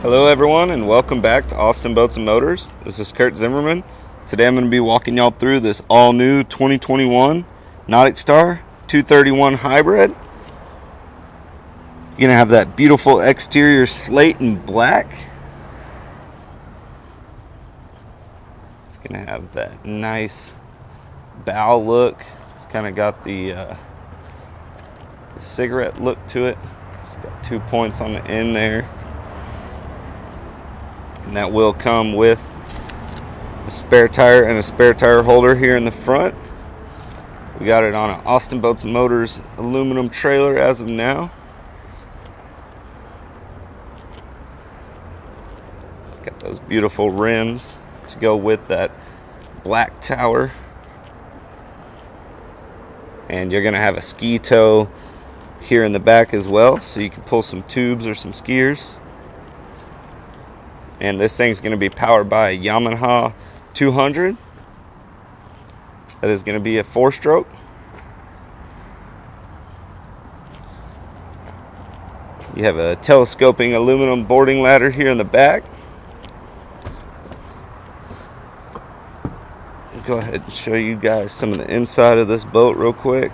Hello everyone and welcome back to Austin Boats and Motors. This is Kurt Zimmerman. Today I'm going to be walking y'all through this all new 2021 NauticStar 231 Hybrid. You're going to have that beautiful exterior slate and black. It's going to have that nice bow look. It's kind of got the cigarette look to it. It's got 2 points on the end there. And that will come with a spare tire and a spare tire holder here in the front. We got it on an Austin Boats and Motors aluminum trailer as of now. Got those beautiful rims to go with that black tower. And you're going to have a ski tow here in the back as well, so you can pull some tubes or some skiers. And this thing's going to be powered by a Yamaha 200. That is going to be a 4-stroke. You have a telescoping aluminum boarding ladder here in the back. I'll go ahead and show you guys some of the inside of this boat real quick.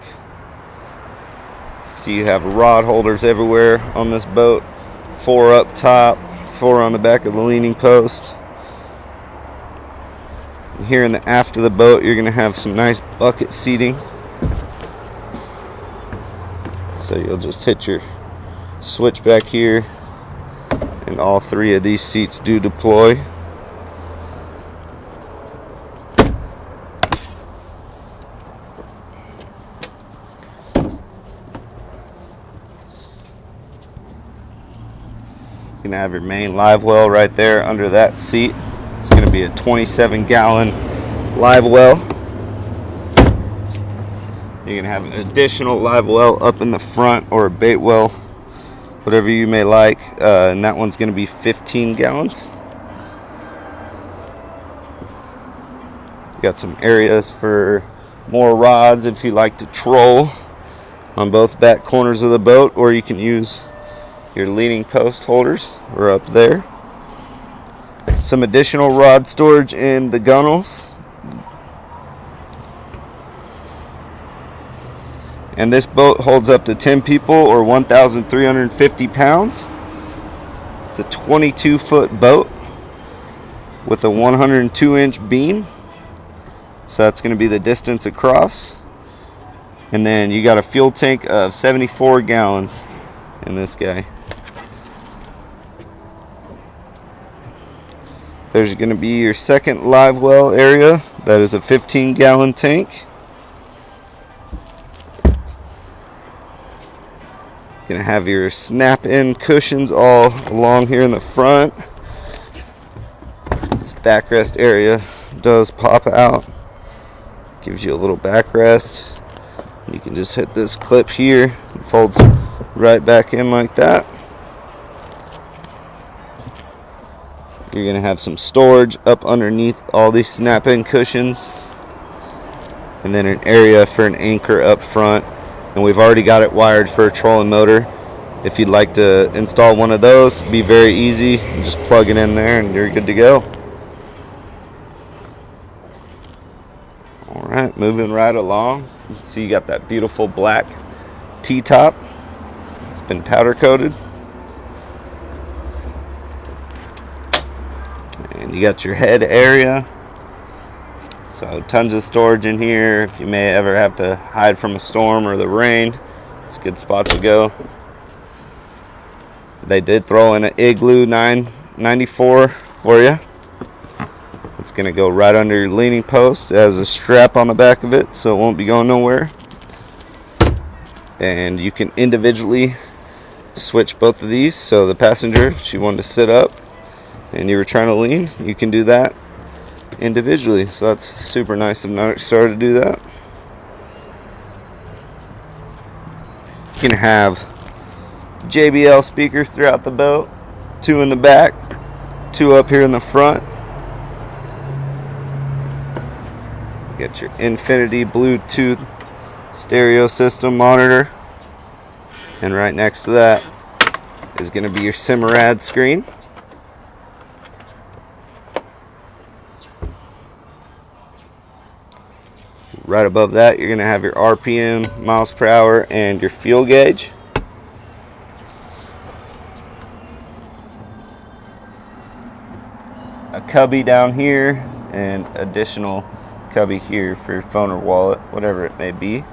So you have rod holders everywhere on this boat. 4 up top. 4 on the back of the leaning post. Here in the aft of the boat, you're going to have some nice bucket seating. So you'll just hit your switch back here, and all 3 of these seats do deploy. You're going to have your main live well right there under that seat. It's going to be a 27-gallon live well. You're going to have an additional live well up in the front, or a bait well, whatever you may like. And that one's going to be 15 gallons. You got some areas for more rods if you like to troll on both back corners of the boat, or you can use your leaning post holders are up there. Some additional rod storage in the gunnels. And this boat holds up to 10 people, or 1,350 pounds. It's a 22-foot boat with a 102-inch beam. So that's going to be the distance across. And then you got a fuel tank of 74 gallons in this guy. There's going to be your second live well area. That is a 15-gallon tank. Going to have your snap-in cushions all along here in the front. This backrest area does pop out. Gives you a little backrest. You can just hit this clip here. It folds right back in like that. You're going to have some storage up underneath all these snap-in cushions, and then an area for an anchor up front. And we've already got it wired for a trolling motor. If you'd like to install one of those, it'd be very easy. You just plug it in there and you're good to go. Alright, moving right along. You can see you got that beautiful black T-top. It's been powder coated. And you got your head area. So tons of storage in here. If you may ever have to hide from a storm or the rain, it's a good spot to go. They did throw in an Igloo 994 for you. It's going to go right under your leaning post. It has a strap on the back of it, so it won't be going nowhere. And you can individually switch both of these. So the passenger, if she wanted to sit up and you were trying to lean, you can do that individually. So that's super nice of NauticStar to do that. You can have JBL speakers throughout the boat. 2 in the back, 2 up here in the front. Get your Infinity Bluetooth stereo system monitor. And right next to that is going to be your Simrad screen. Right above that, you're going to have your RPM, miles per hour, and your fuel gauge. A cubby down here, and additional cubby here for your phone or wallet, whatever it may be.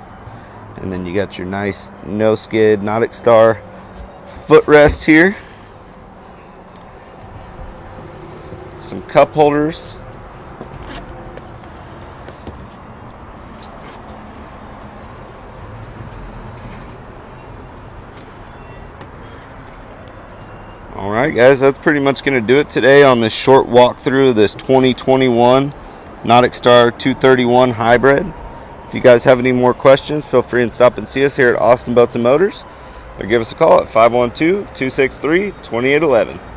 And then you got your nice no skid Nautic Star footrest here. Some cup holders. Alright guys, that's pretty much going to do it today on this short walkthrough of this 2021 Nautic Star 231 Hybrid. If you guys have any more questions, feel free and stop and see us here at Austin Boats and Motors, or give us a call at 512-263-2811.